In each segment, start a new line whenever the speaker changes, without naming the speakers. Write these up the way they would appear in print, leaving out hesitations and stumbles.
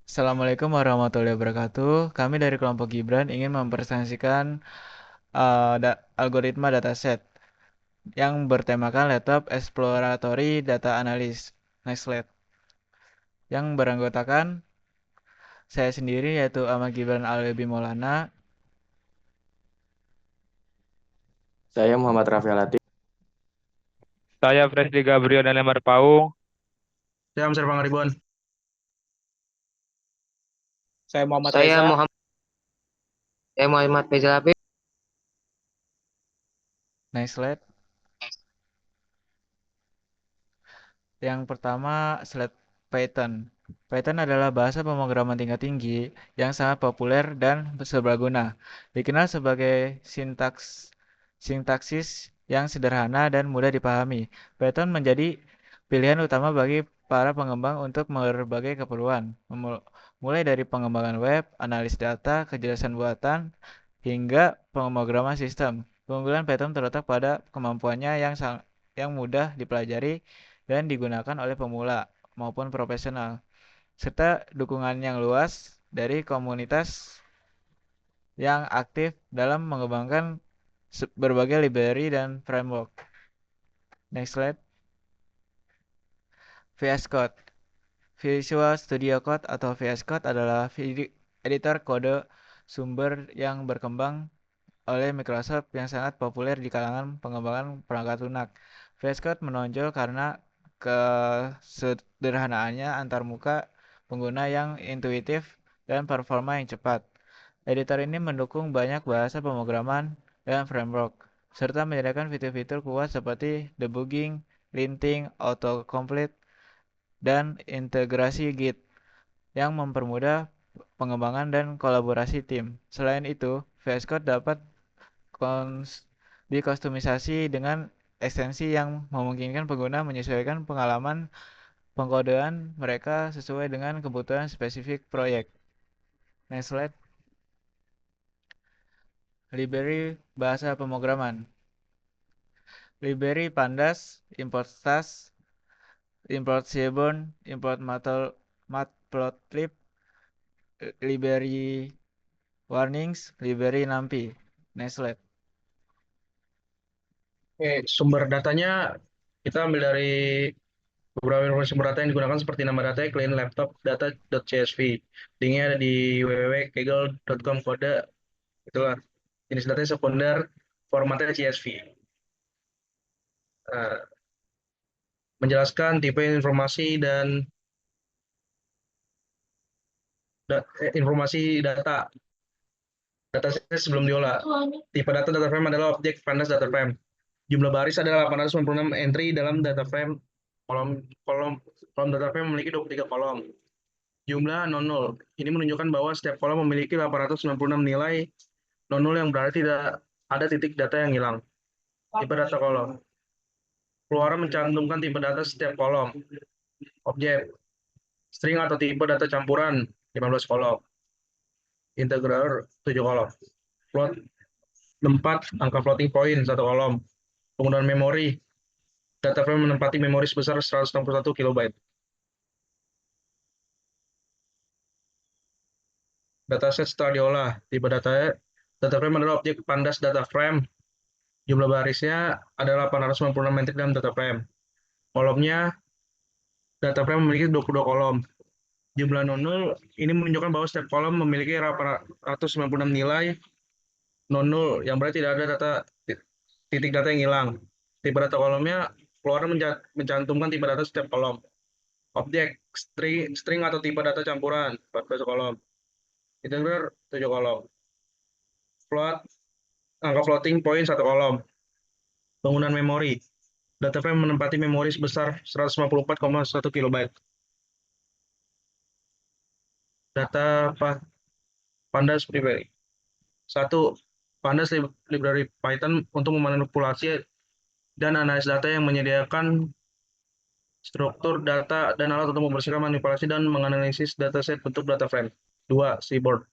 Assalamualaikum warahmatullahi wabarakatuh. Kami dari kelompok Gibran ingin mempresentasikan algoritma dataset yang bertemakan Laptop Exploratory Data Analysis. Next slide. Yang beranggotakan saya sendiri yaitu Ahmad Gibran Alwi Maulana.
Saya Muhammad Rafi Latif.
Saya Fresdy Gabriel dan Lemar Paung.
Saya Amsar Pangaribuan.
Saya Muhammad
Saya
Reza.
Muhammad Faisal Habib.
Next slide. Yang pertama, slide Python. Python adalah bahasa pemrograman tingkat tinggi yang sangat populer dan serbaguna. Dikenal sebagai sintaksis yang sederhana dan mudah dipahami. Python menjadi pilihan utama bagi para pengembang untuk berbagai keperluan, mulai dari pengembangan web, analis data, kejelasan buatan, hingga pemrograman sistem. Keunggulan Python terletak pada kemampuannya yang mudah dipelajari dan digunakan oleh pemula maupun profesional, serta dukungan yang luas dari komunitas yang aktif dalam mengembangkan berbagai library dan framework. Next slide. VS Code. Visual Studio Code atau VS Code adalah editor kode sumber yang berkembang oleh Microsoft yang sangat populer di kalangan pengembangan perangkat lunak. VS Code menonjol karena kesederhanaannya antarmuka pengguna yang intuitif dan performa yang cepat. Editor ini mendukung banyak bahasa pemrograman dan framework, serta menyediakan fitur-fitur kuat seperti debugging, linting, autocomplete, dan integrasi Git yang mempermudah pengembangan dan kolaborasi tim. Selain itu, VS Code dapat dikustomisasi dengan ekstensi yang memungkinkan pengguna menyesuaikan pengalaman pengkodean mereka sesuai dengan kebutuhan spesifik proyek. Next slide. Library bahasa pemrograman. Library Pandas, import Stas, import Seaborn, import Matplotlib, library Warnings, library NumPy. Next slide.
Sumber datanya kita ambil dari beberapa informasi sumber data yang digunakan seperti nama datanya clean laptop data.csv. Linknya ada di www.kaggle.com, kode itulah jenis datanya sekunder, formatnya CSV. Menjelaskan tipe informasi dan informasi data dataset sebelum diolah. Tipe data frame adalah objek pandas data frame. Jumlah baris adalah 896 entry dalam data frame. Kolom data frame memiliki 23 kolom. Jumlah 00. Ini menunjukkan bahwa setiap kolom memiliki 896 nilai 00 yang berarti tidak ada titik data yang hilang. Tipe data kolom. Keluaran mencantumkan tipe data setiap kolom. Objek. String atau tipe data campuran 15 kolom. Integer 7 kolom. Float 4 angka floating point 1 kolom. Penggunaan memori. Data frame menempati memori sebesar 161 KB. Dataset setelah diolah. Tipe data frame adalah objek pandas data frame. Jumlah barisnya adalah 896 entry dalam data frame. Kolomnya, data frame memiliki 22 kolom. Jumlah 00 ini menunjukkan bahwa setiap kolom memiliki 896 nilai 00 yang berarti tidak ada titik data yang hilang. Tipe data kolomnya, keluaran mencantumkan tipe data setiap kolom. Objek, string atau tipe data campuran 14 kolom. Integer 7 kolom. Float, angka floating point 1 kolom. Penggunaan memori. Data frame menempati memori sebesar 154,1 KB. Data Pandas Library. 1. Pandas Library Python untuk memanipulasi dan analis data yang menyediakan struktur data dan alat untuk membersihkan manipulasi dan menganalisis dataset bentuk data frame. 2. Seaborn.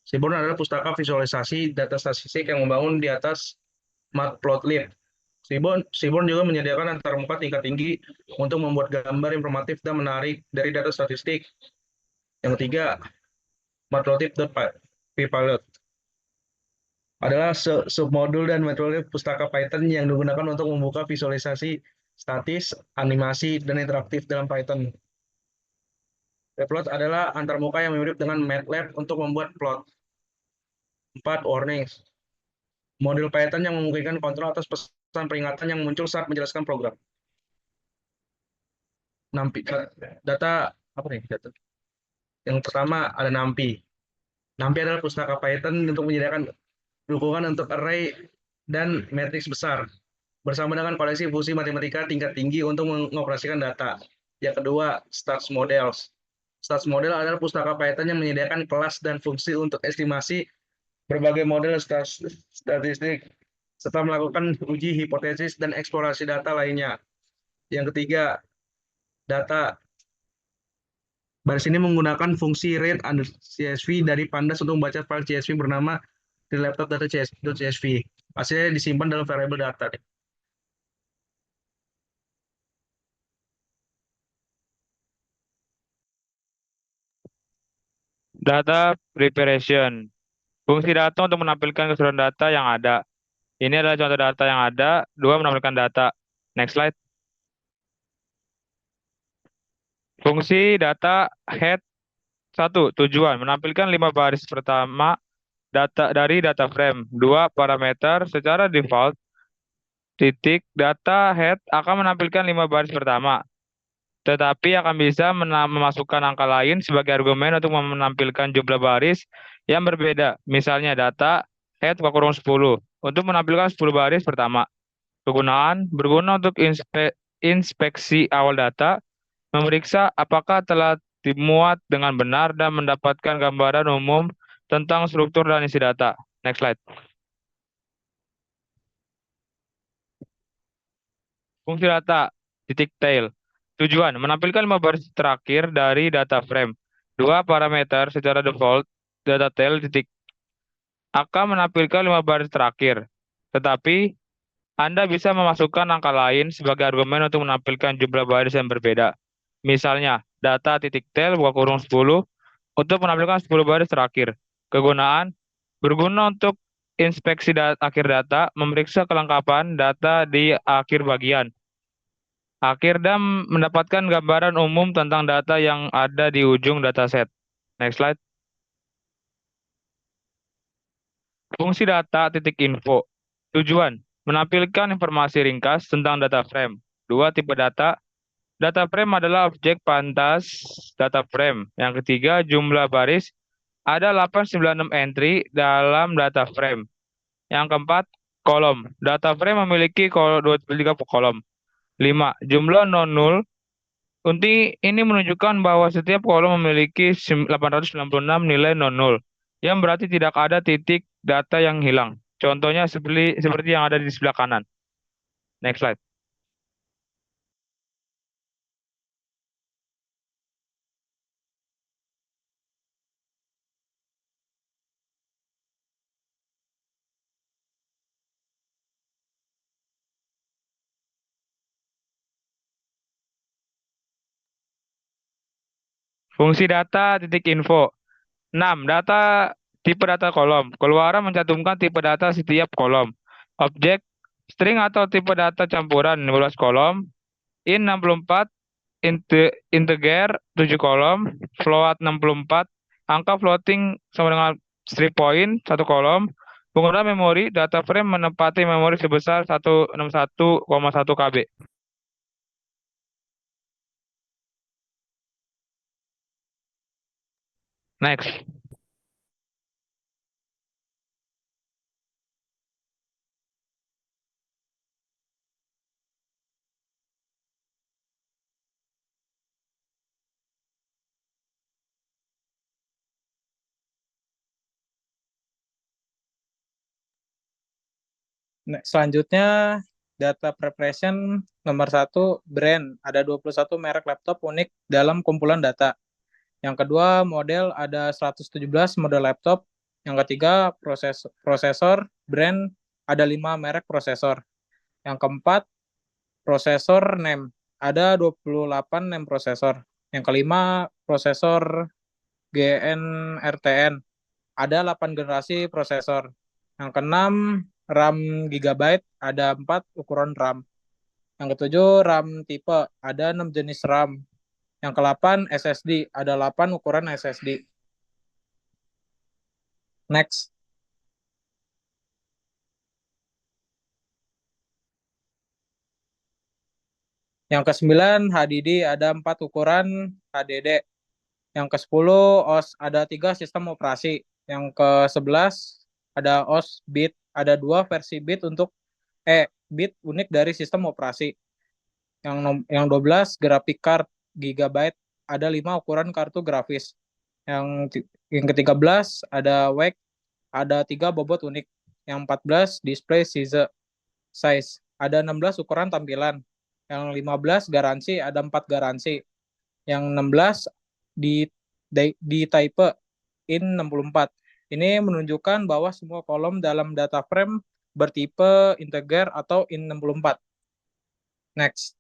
Seaborn adalah pustaka visualisasi data statistik yang membangun di atas Matplotlib. Seaborn juga menyediakan antarmuka tingkat tinggi untuk membuat gambar informatif dan menarik dari data statistik. Yang ketiga, matplotlib.pypilot adalah submodul dan metode pustaka Python yang digunakan untuk membuka visualisasi statis, animasi, dan interaktif dalam Python. Plot adalah antarmuka yang mirip dengan MATLAB untuk membuat plot. 4. Warnings. Model Python yang memungkinkan kontrol atas pesan peringatan yang muncul saat menjelaskan program. NumPy. Data apa nih? Data. Yang pertama ada NumPy. NumPy adalah pustaka Python untuk menyediakan dukungan untuk array dan matriks besar, bersama dengan koleksi fungsi matematika tingkat tinggi untuk mengoperasikan data. Yang kedua, Stats Models. Stats Model adalah pustaka Python yang menyediakan kelas dan fungsi untuk estimasi berbagai model statistik, serta melakukan uji hipotesis dan eksplorasi data lainnya. Yang ketiga, Data. Baris ini menggunakan fungsi read_csv dari Pandas untuk membaca file CSV bernama di laptop data.csv. Hasilnya disimpan dalam variabel data.
Data preparation. Fungsi data untuk menampilkan keseluruhan data yang ada. Ini adalah contoh data yang ada. 2. Menampilkan data. Next slide. Fungsi data head. 1. Tujuan. Menampilkan 5 baris pertama data dari data frame. 2. Parameter. Secara default, data head akan menampilkan 5 baris pertama. Tetapi akan bisa memasukkan angka lain sebagai argumen untuk menampilkan jumlah baris yang berbeda. Misalnya data head kurung 10 untuk menampilkan 10 baris pertama. Kegunaan berguna untuk inspeksi awal data, memeriksa apakah telah dimuat dengan benar dan mendapatkan gambaran umum tentang struktur dan isi data. Next slide. Fungsi data .tail. Tujuan, menampilkan 5 baris terakhir dari data frame. 2. Parameter secara default, data tail akan menampilkan 5 baris terakhir. Tetapi, Anda bisa memasukkan angka lain sebagai argumen untuk menampilkan jumlah baris yang berbeda. Misalnya, data .tail kurung 10 untuk menampilkan 10 baris terakhir. Kegunaan, berguna untuk inspeksi akhir data, memeriksa kelengkapan data di akhir bagian. Dan mendapatkan gambaran umum tentang data yang ada di ujung dataset. Next slide. Fungsi data .info. Tujuan, menampilkan informasi ringkas tentang data frame. 2. Tipe data. Data frame adalah objek pantas data frame. Yang ketiga, jumlah baris. Ada 896 entry dalam data frame. Yang keempat, kolom. Data frame memiliki 23 kolom. 5. Jumlah non-null. Ini menunjukkan bahwa setiap kolom memiliki 896 nilai non-null, yang berarti tidak ada titik data yang hilang. Contohnya seperti yang ada di sebelah kanan. Next slide. Fungsi data .info. 6. Tipe data kolom. Keluaran mencantumkan tipe data setiap kolom. Objek, string atau tipe data campuran 15 kolom. Int 64, integer 7 kolom, float 64, angka floating sama dengan strip point 1 kolom. Penggunaan memori, data frame menempati memori sebesar 161,1 KB. Next.
Selanjutnya, data preparation nomor 1, brand. Ada 21 merek laptop unik dalam kumpulan data. Yang kedua, model ada 117 model laptop. Yang ketiga, prosesor, brand ada 5 merek prosesor. Yang keempat, prosesor name. Ada 28 name prosesor. Yang kelima, prosesor GNRTN. Ada 8 generasi prosesor. Yang keenam, RAM GB, ada 4 ukuran RAM. Yang ketujuh, RAM tipe, ada 6 jenis RAM. Yang ke-8, SSD, ada 8 ukuran SSD. Next. Yang ke-9, HDD, ada 4 ukuran HDD. Yang ke-10, OS, ada 3 sistem operasi. Yang ke-11, ada OS bit, ada 2 versi bit bit unik dari sistem operasi. Yang 12, graphic card gigabyte, ada 5 ukuran kartu grafis. Yang ke-13, ada WAC, ada 3 bobot unik. Yang 14, display size, ada 16 ukuran tampilan. Yang 15, garansi, ada 4 garansi. Yang 16, di type IN64. Ini menunjukkan bahwa semua kolom dalam data frame bertipe integer atau IN64. Next.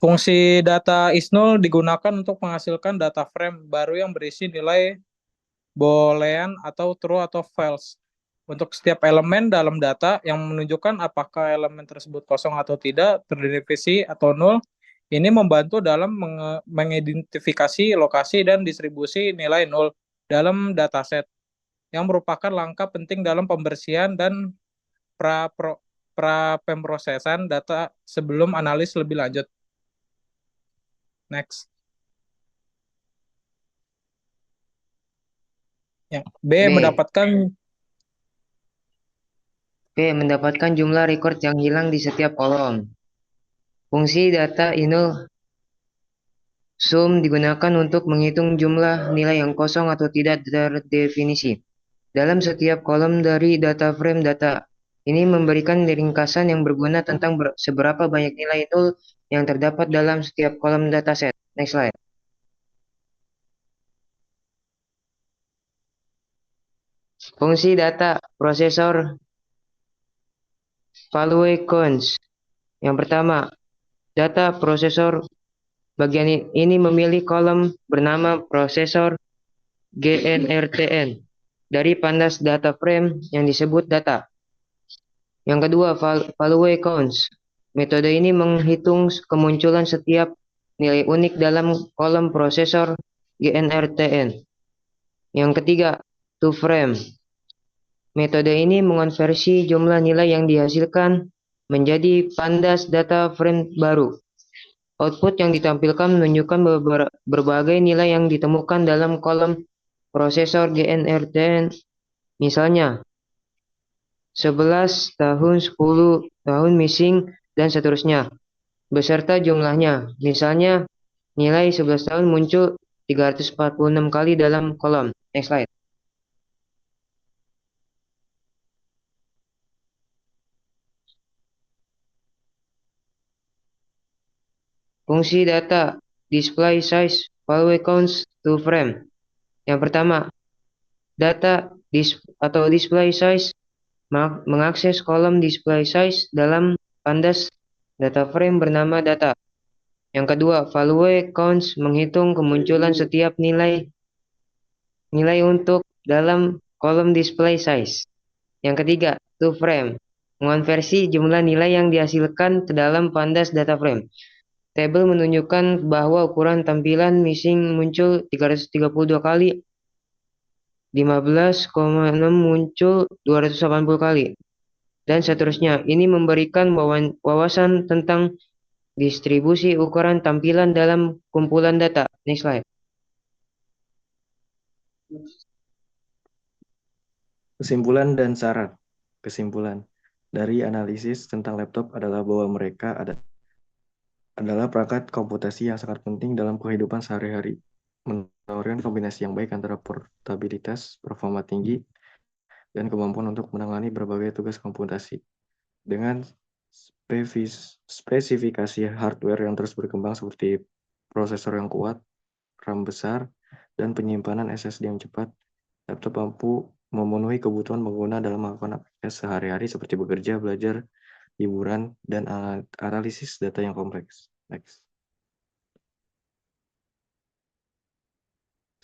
Fungsi data is0 digunakan untuk menghasilkan data frame baru yang berisi nilai boolean atau true atau false. Untuk setiap elemen dalam data yang menunjukkan apakah elemen tersebut kosong atau tidak, terdefinisi atau null, ini membantu dalam mengidentifikasi lokasi dan distribusi nilai null dalam dataset, yang merupakan langkah penting dalam pembersihan dan pemrosesan data sebelum analis lebih lanjut. Next. Yang B,
mendapatkan jumlah record yang hilang di setiap kolom. Fungsi data inul sum digunakan untuk menghitung jumlah nilai yang kosong atau tidak terdefinisi dalam setiap kolom dari data frame data. Ini memberikan ringkasan yang berguna tentang seberapa banyak nilai nol yang terdapat dalam setiap kolom dataset. Next slide. Fungsi data prosesor value counts. Yang pertama, data prosesor bagian ini memilih kolom bernama prosesor GNRTN dari pandas data frame yang disebut data. Yang kedua, value counts. Metode ini menghitung kemunculan setiap nilai unik dalam kolom prosesor GNRTN. Yang ketiga, to frame. Metode ini mengonversi jumlah nilai yang dihasilkan menjadi pandas data frame baru. Output yang ditampilkan menunjukkan berbagai nilai yang ditemukan dalam kolom prosesor GNRTN. Misalnya, 11 tahun, 10 tahun missing, dan seterusnya, beserta jumlahnya. Misalnya, nilai 11 tahun muncul 346 kali dalam kolom. Next slide. Fungsi data display size value counts to frame. Yang pertama, data display size mengakses kolom display size dalam pandas data frame bernama data. Yang kedua, value counts menghitung kemunculan setiap nilai untuk dalam kolom display size. Yang ketiga, to frame mengonversi jumlah nilai yang dihasilkan ke dalam pandas data frame. Tabel menunjukkan bahwa ukuran tampilan missing muncul 332 kali, 15,6 muncul 280 kali, dan seterusnya. Ini memberikan wawasan tentang distribusi ukuran tampilan dalam kumpulan data. Next slide.
Kesimpulan dan syarat. Kesimpulan dari analisis tentang laptop adalah bahwa mereka adalah perangkat komputasi yang sangat penting dalam kehidupan sehari-hari, menawarkan kombinasi yang baik antara portabilitas, performa tinggi, dan kemampuan untuk menangani berbagai tugas komputasi. Dengan spesifikasi hardware yang terus berkembang seperti prosesor yang kuat, RAM besar, dan penyimpanan SSD yang cepat, laptop mampu memenuhi kebutuhan pengguna dalam melakukan aktivitas sehari-hari seperti bekerja, belajar, hiburan, dan analisis data yang kompleks. Next.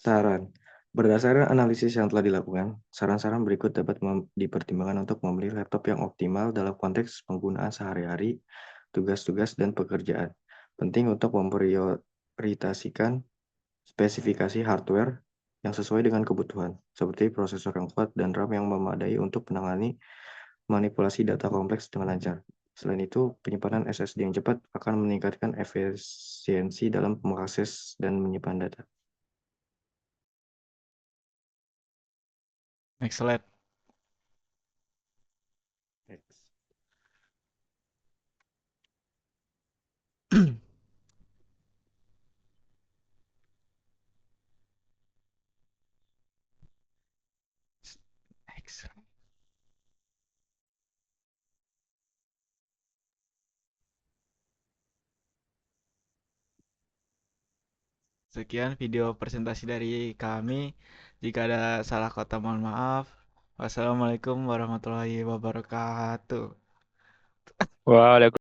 Saran. Berdasarkan analisis yang telah dilakukan, saran-saran berikut dapat dipertimbangkan untuk membeli laptop yang optimal dalam konteks penggunaan sehari-hari, tugas-tugas, dan pekerjaan. Penting untuk memprioritasikan spesifikasi hardware yang sesuai dengan kebutuhan, seperti prosesor yang kuat dan RAM yang memadai untuk menangani manipulasi data kompleks dengan lancar. Selain itu, penyimpanan SSD yang cepat akan meningkatkan efisiensi dalam mengakses dan menyimpan data.
Next slide. Next. Sekian video presentasi dari kami. Jika ada salah kata mohon maaf. Wassalamualaikum warahmatullahi wabarakatuh.
Waalaikumsalam.